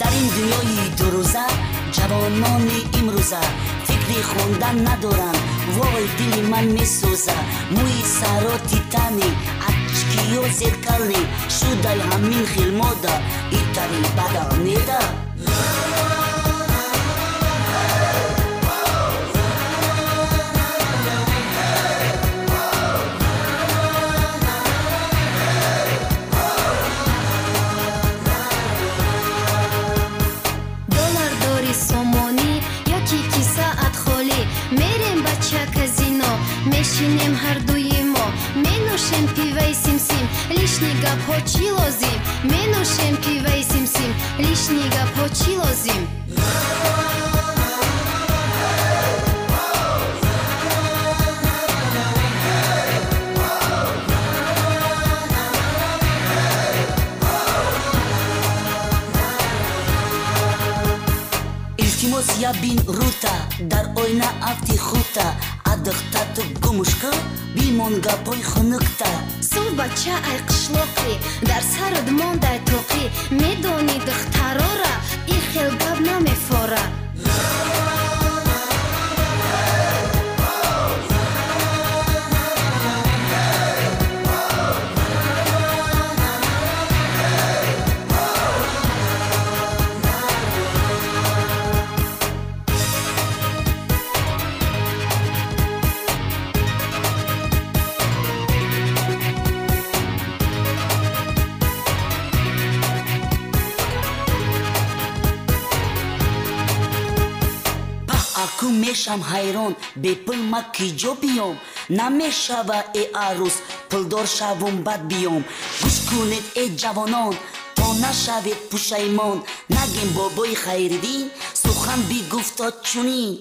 дар ин дунёи дурӯза ҷавонони имрӯза фикри хондан надоранд. вой дили ман месӯза. мӯи саро титани ачкиё зеркални шудай ҳамин хилмода итари бада неда. мешинем ҳардуи мо менӯшем пиваи симсим лишни гапҳо чӣ лозим менӯшем пиваи симсим лишни гапҳо чӣ лозим. илтимос ябин рута дар ойна афти хута адыхта ту гумушка бимон гапои хунукта. сув бача ай қишлоқӣ дар сард мондай тоқӣ медони духтарора ин хел гап намефора. акӯ мешам ҳайрон бепул ма ки ҷо биём намешава э арӯс пулдор шавум бад биём. гӯш кунед э ҷавонон то нашавед пушаймон нагем бобои хайриддин сухан бигуфтод чунин.